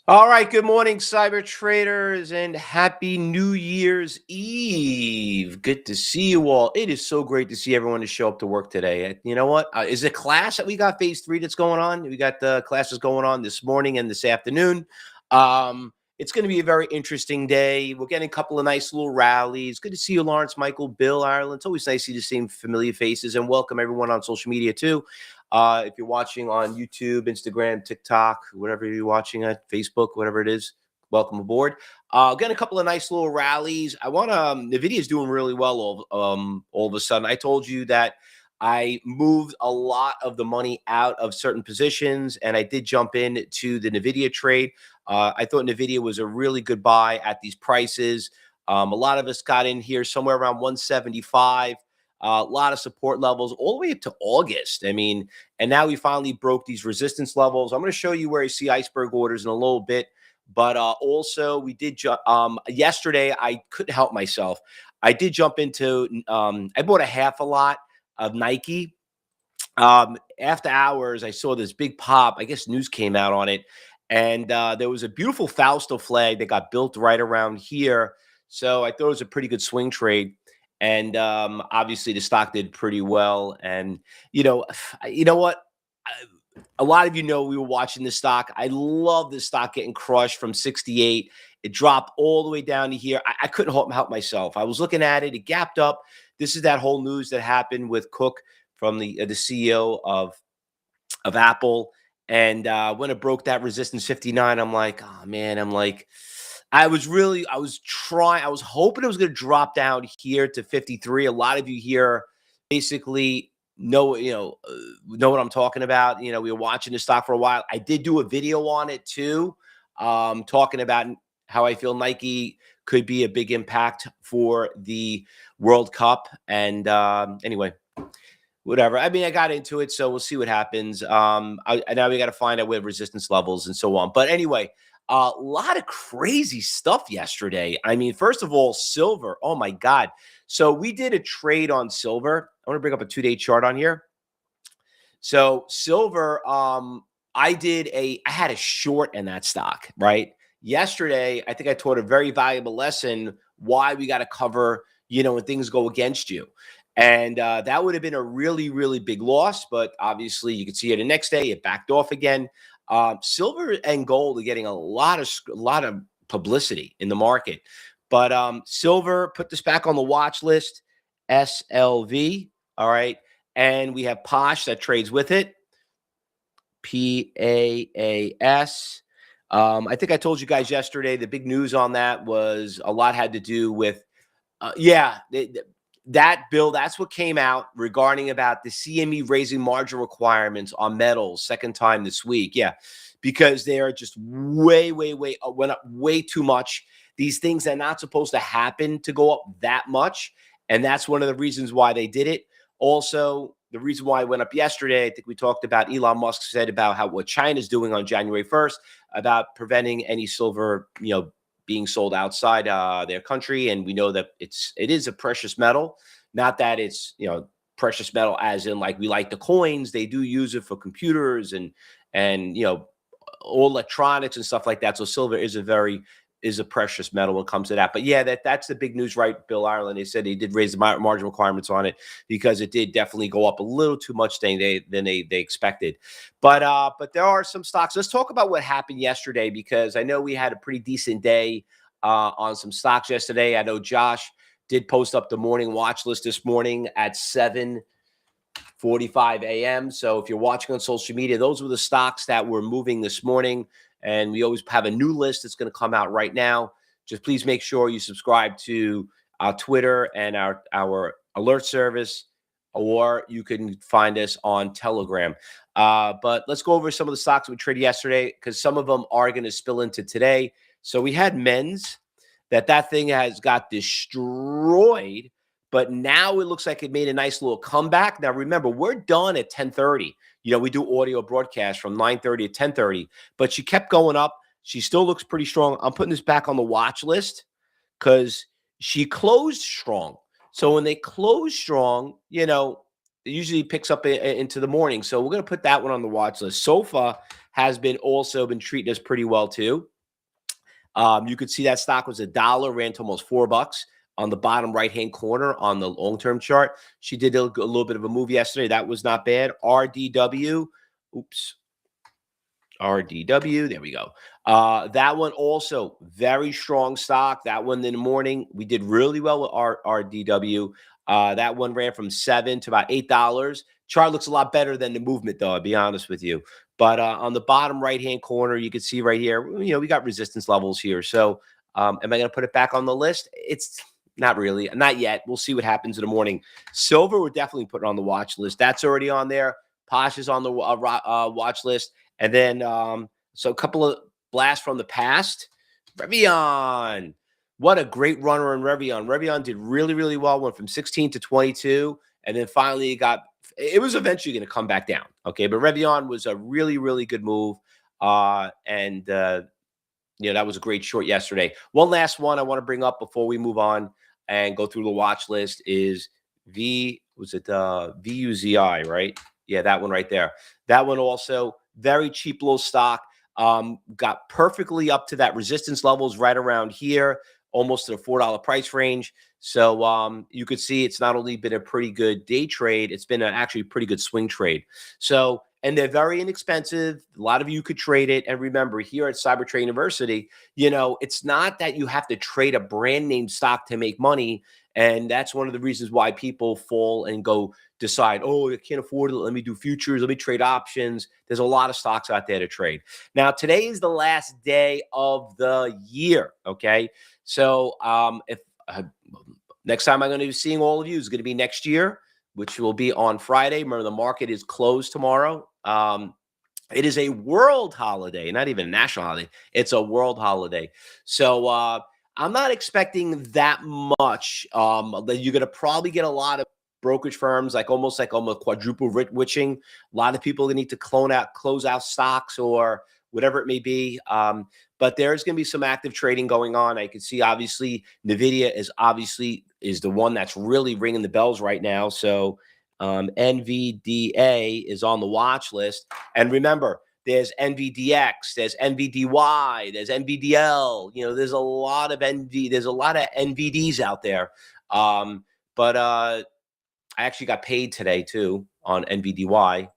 All right, good morning, cyber traders, and happy New Year's Eve. Good to see you all. It is so great to see everyone to show up to work today. You know what? Is it class that we got phase three that's going on? We got the classes going on this morning and this afternoon. It's going to be a very interesting day. We're getting a couple of nice little rallies. Good to see you, Lawrence, Michael, Bill, Ireland. It's always nice to see the same familiar faces, and welcome everyone on social media too. If you're watching on YouTube, Instagram, TikTok, whatever you're watching at Facebook, whatever it is, welcome aboard. Getting a couple of nice little rallies. I want to. Nvidia is doing really well all of a sudden. I told you that I moved a lot of the money out of certain positions, and I did jump in to the Nvidia trade. I thought Nvidia was a really good buy at these prices. A lot of us got in here somewhere around 175. A lot of support levels all the way up to August. I mean, and now we finally broke these resistance levels. I'm going to show you where you see iceberg orders in a little bit. But also, we did yesterday. I couldn't help myself. I did jump into. I bought a half a lot of Nike. After hours, I saw this big pop. I guess news came out on it, and there was a beautiful Fausto flag that got built right around here. So I thought it was a pretty good swing trade. And obviously, the stock did pretty well. And you know what? A lot of you know we were watching the stock. I love this stock getting crushed from 68. It dropped all the way down to here. I couldn't help myself. I was looking at it. It gapped up. This is that whole news that happened with Cook from the CEO of Apple. And when it broke that resistance 59, I'm like, oh man, I was hoping it was going to drop down here to 53. A lot of you here basically know what I'm talking about. We were watching the stock for a while. I did do a video on it too, talking about how I feel Nike could be a big impact for the World Cup. And anyway, whatever. I mean, I got into it, so we'll see what happens. Now we got to find out where resistance levels and so on. But anyway, a lot of crazy stuff yesterday. I mean, first of all, silver. Oh my God. So we did a trade on silver. I want to bring up a 2-day chart on here. So silver, I had a short in that stock, right? Yesterday, I think I taught a very valuable lesson why we got to cover, when things go against you. And that would have been a really, really big loss. But obviously, you could see it the next day. It backed off again. Silver and gold are getting a lot of publicity in the market. But silver, put this back on the watch list, SLV. All right. And we have Posh that trades with it, PAAS. I think I told you guys yesterday the big news on that was a lot had to do with, that bill, that's what came out regarding about the CME raising margin requirements on metals second time this week. Yeah, because they are just way went up way too much. These things are not supposed to happen to go up that much. And that's one of the reasons why they did it. Also, the reason why it went up yesterday, I think we talked about Elon Musk said about what China's doing on January 1st about preventing any silver, being sold outside their country. And we know that it is a precious metal, not that it's, precious metal as in like we like the coins. They do use it for computers and all electronics and stuff like that. So silver is a precious metal when it comes to that. But yeah, that's the big news, right? Bill Ireland, they said they did raise the margin requirements on it because it did definitely go up a little too much than they expected. But there are some stocks. Let's talk about what happened yesterday, because I know we had a pretty decent day on some stocks yesterday. I know Josh did post up the morning watch list this morning at 7:45 a.m. So if you're watching on social media, those were the stocks that were moving this morning. And we always have a new list that's going to come out right now. Just please make sure you subscribe to our Twitter and our alert service, or you can find us on Telegram. But let's go over some of the stocks we traded yesterday, because some of them are going to spill into today. So we had men's that thing has got destroyed, but now it looks like it made a nice little comeback. Now, remember, we're done at 10:30. We do audio broadcast from 9:30 to 10:30, but she kept going up. She still looks pretty strong. I'm putting this back on the watch list because she closed strong. So when they close strong, it usually picks up into the morning. So we're going to put that one on the watch list. SOFA has also been treating us pretty well too. You could see that stock was $1, ran to almost $4 on the bottom right-hand corner on the long-term chart. She did a little bit of a move yesterday. That was not bad. RDW. Oops. RDW. There we go. That one also very strong stock. That one in the morning, we did really well with RDW. That one ran from $7 to about $8. Chart looks a lot better than the movement, though, I'll be honest with you. But on the bottom right-hand corner, you can see right here, we got resistance levels here. So am I going to put it back on the list? It's not really. Not yet. We'll see what happens in the morning. Silver, we're definitely putting on the watch list. That's already on there. Posh is on the watch list. And then, so a couple of blasts from the past. Revvion. What a great runner in Revvion. Revvion did really, really well. Went from 16 to 22. And then finally it was eventually going to come back down. Okay. But Revvion was a really, really good move. That was a great short yesterday. One last one I want to bring up before we move on and go through the watch list is VUZI, right? Yeah, that one right there. That one also very cheap little stock. Got perfectly up to that resistance levels right around here, almost to the $4 price range. So you could see it's not only been a pretty good day trade, it's been actually a pretty good swing trade. So, and they're very inexpensive. A lot of you could trade it. And remember, here at Cybertrade University, it's not that you have to trade a brand name stock to make money. And that's one of the reasons why people fall and go decide, oh, I can't afford it. Let me do futures. Let me trade options. There's a lot of stocks out there to trade. Now, today is the last day of the year. Okay. So if next time I'm going to be seeing all of you is going to be next year, which will be on Friday. Remember, the market is closed tomorrow. It is a world holiday, not even a national holiday. It's a world holiday. So I'm not expecting that much. You're going to probably get a lot of brokerage firms, almost quadruple witching. A lot of people that need to close out stocks or whatever it may be. But there's going to be some active trading going on. I can see, obviously, NVIDIA is the one that's really ringing the bells right now. So NVDA is on the watch list. And remember, there's NVDX, there's NVDY, there's NVDL. There's a lot of NVDs out there. But I actually got paid today too on NVDY.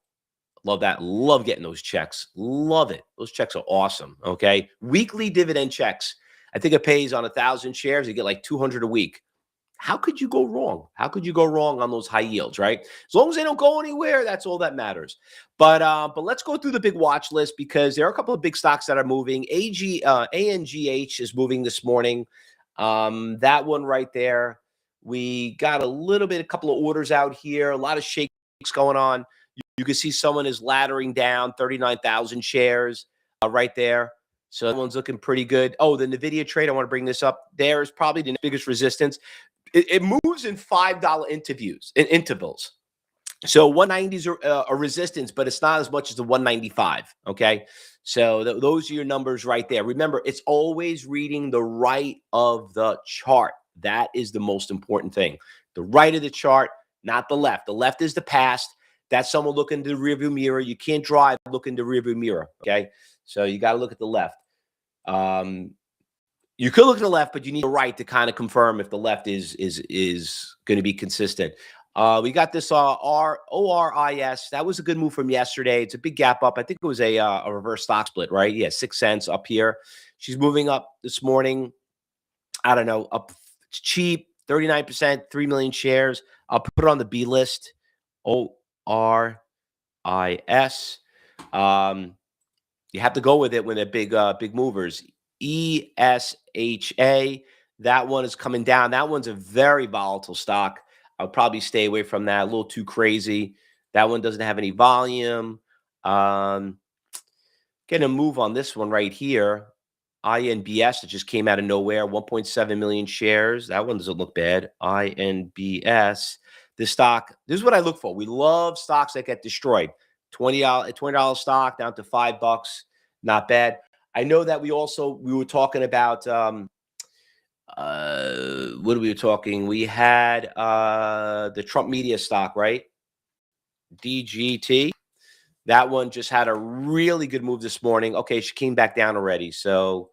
Love that. Love getting those checks. Love it. Those checks are awesome. Okay. Weekly dividend checks. I think it pays on 1,000 shares. You get like 200 a week. How could you go wrong? How could you go wrong on those high yields, right? As long as they don't go anywhere, that's all that matters. But let's go through the big watch list because there are a couple of big stocks that are moving. ANGH is moving this morning. That one right there. We got a couple of orders out here. A lot of shakes going on. You can see someone is laddering down 39,000 shares right there. So that one's looking pretty good. Oh, the NVIDIA trade, I want to bring this up. There is probably the biggest resistance. It moves in $5 intervals. So 190 is a resistance, but it's not as much as the 195. Okay. So those are your numbers right there. Remember, it's always reading the right of the chart. That is the most important thing. The right of the chart, not the left. The left is the past. That's someone looking into the rearview mirror. You can't drive, look in the rearview mirror. Okay. So you got to look at the left. You could look at the left, but you need the right to kind of confirm if the left is going to be consistent. We got this ORIS. That was a good move from yesterday. It's a big gap up. I think it was a reverse stock split, right? Yeah, 6 cents up here. She's moving up this morning. I don't know, up cheap, 39%, 3 million shares. I'll put it on the B list. ORIS. You have to go with it when they're big movers. ESHA, that one is coming down. That one's a very volatile stock. I'll probably stay away from that. A little too crazy. That one doesn't have any volume. Getting a move on this one right here. INBS, that just came out of nowhere. 1.7 million shares. That one doesn't look bad. INBS. This stock, this is what I look for. We love stocks that get destroyed. $20 stock down to $5. Not bad. I know that we were talking about what are we talking? We had the Trump media stock, right? DGT. That one just had a really good move this morning. Okay, she came back down already. So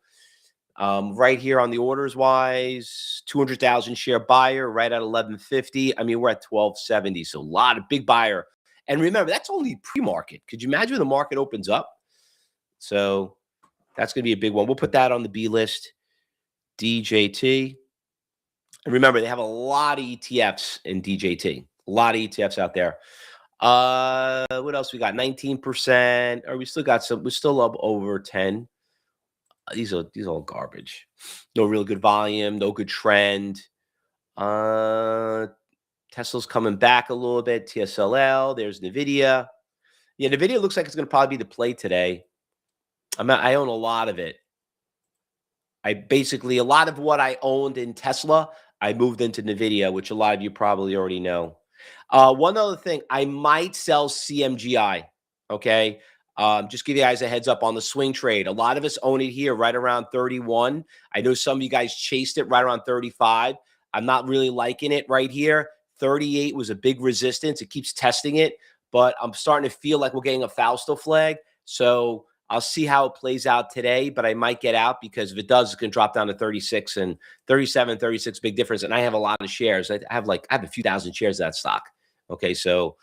Right here on the orders wise, 200,000 share buyer right at 1150. I mean, we're at 1270. So a lot of big buyer. And remember, that's only pre-market. Could you imagine when the market opens up? So that's going to be a big one. We'll put that on the B list. DJT. And remember, they have a lot of ETFs in DJT. A lot of ETFs out there. What else we got? 19%. Or we still got some. We're still up over 10. These are all garbage. No real good volume. No good trend. Tesla's coming back a little bit. TSLL. There's Nvidia. Yeah, Nvidia looks like it's going to probably be the play today. I own a lot of it. A lot of what I owned in Tesla, I moved into Nvidia, which a lot of you probably already know. One other thing, I might sell CMGI. Okay. Just give you guys a heads up on the swing trade. A lot of us own it here right around 31. I know some of you guys chased it right around 35. I'm not really liking it right here. 38 was a big resistance. It keeps testing it, but I'm starting to feel like we're getting a Fausto flag. So I'll see how it plays out today, but I might get out because if it does, it's going to drop down to 36 and 37, 36, big difference. And I have a lot of shares. I have a few thousand shares of that stock. Okay. So,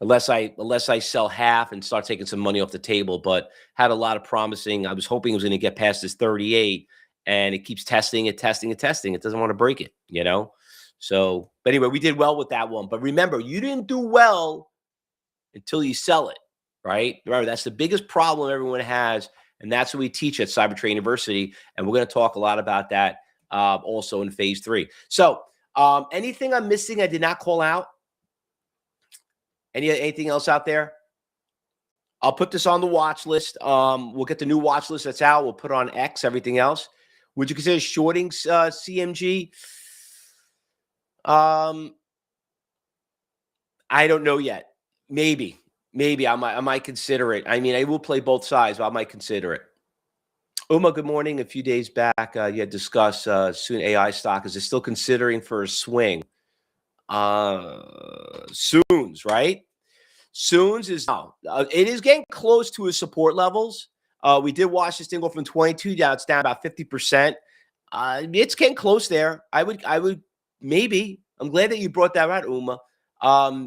unless I sell half and start taking some money off the table, but had a lot of promising. I was hoping it was going to get past this 38 and it keeps testing it. It doesn't want to break it, So, but anyway, we did well with that one. But remember, you didn't do well until you sell it. Right? Remember, that's the biggest problem everyone has, and that's what we teach at Cybertrade University, and we're going to talk a lot about that also in phase 3. So anything I'm missing I did not call out? Anything else out there? I'll put this on the watch list. We'll get the new watch list that's out. We'll put it on X, everything else. Would you consider shorting CMG? I don't know yet. Maybe I might consider it. I mean, I will play both sides, but I might consider it. Uma, good morning. A few days back, you had discussed soon AI stock. Is it still considering for a swing? Soon's, right? Soon's is now. It is getting close to its support levels. We did watch this thing go from 22 down. It's down about 50%. It's getting close there. I would maybe. I'm glad that you brought that out, Uma.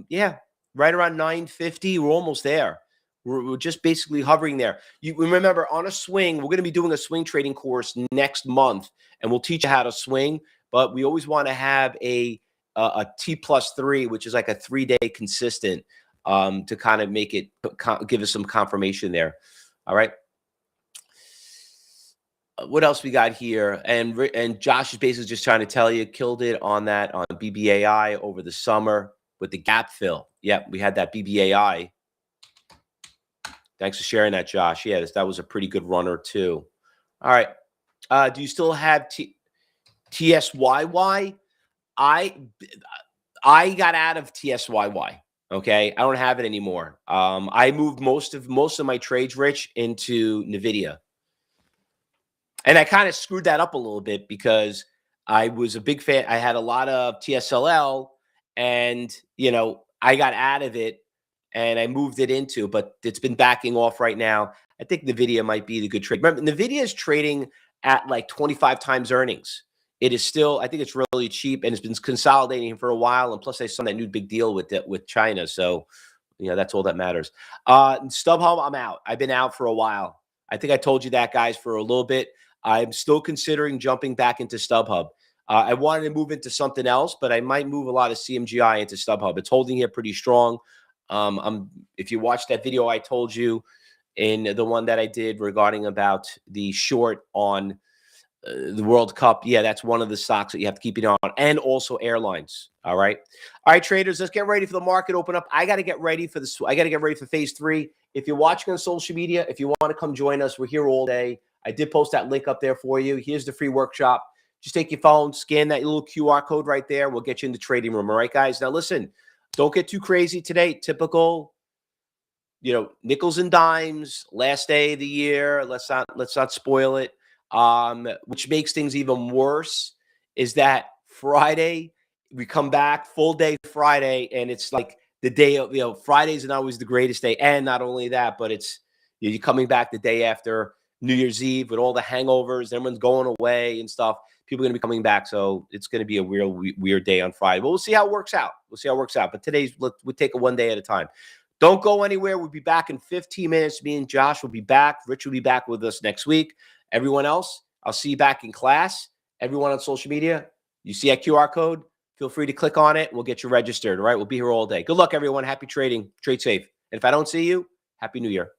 Yeah. Right around 950, we're almost there. We're just basically hovering there. You remember, on a swing, we're going to be doing a swing trading course next month, and we'll teach you how to swing. But we always want to have a T+3, which is like a 3-day consistent, to kind of make it give us some confirmation there. All right. What else we got here? And Josh is basically just trying to tell you, killed it on that on BBAI over the summer with the gap fill. Yep, we had that BBAI. Thanks for sharing that, Josh. Yeah, that was a pretty good runner too. All right. Do you still have TSYY? I got out of TSYY. Okay, I don't have it anymore. I moved most of my trades, Rich, into Nvidia, and I kind of screwed that up a little bit because I was a big fan. I had a lot of TSLL, and I got out of it and I moved it into, but it's been backing off right now. I think Nvidia might be the good trade. Remember, Nvidia is trading at like 25 times earnings. It is still, I think it's really cheap, and it's been consolidating for a while. And plus, they saw that new big deal with China. So, that's all that matters. StubHub, I'm out. I've been out for a while. I think I told you that, guys, for a little bit. I'm still considering jumping back into StubHub. I wanted to move into something else, but I might move a lot of CMGI into StubHub. It's holding here pretty strong. If you watched that video I told you in the one that I did regarding about the short on the World Cup, yeah, that's one of the stocks that you have to keep it on, and also airlines. All right, traders, let's get ready for the market open up. I got to get ready for this. I got to get ready for phase 3. If you're watching on social media, if you want to come join us, we're here all day. I did post that link up there for you. Here's the free workshop. Just take your phone, scan that little QR code right there. We'll get you in the trading room. All right, guys. Now listen. Don't get too crazy today. Typical, nickels and dimes, last day of the year. Let's not spoil it. Which makes things even worse is that Friday, we come back full day Friday, and it's like the day of, Fridays are not always the greatest day. And not only that, but it's, you're coming back the day after New Year's Eve with all the hangovers, everyone's going away and stuff. People are going to be coming back, so it's going to be a weird day on Friday. But we'll see how it works out. But today's, we'll take it one day at a time. Don't go anywhere. We'll be back in 15 minutes. Me and Josh will be back. Rich will be back with us next week. Everyone else, I'll see you back in class. Everyone on social media, you see that QR code, feel free to click on it. We'll get you registered. All right, we'll be here all day. Good luck, everyone. Happy trading. Trade safe. And if I don't see you, Happy New Year.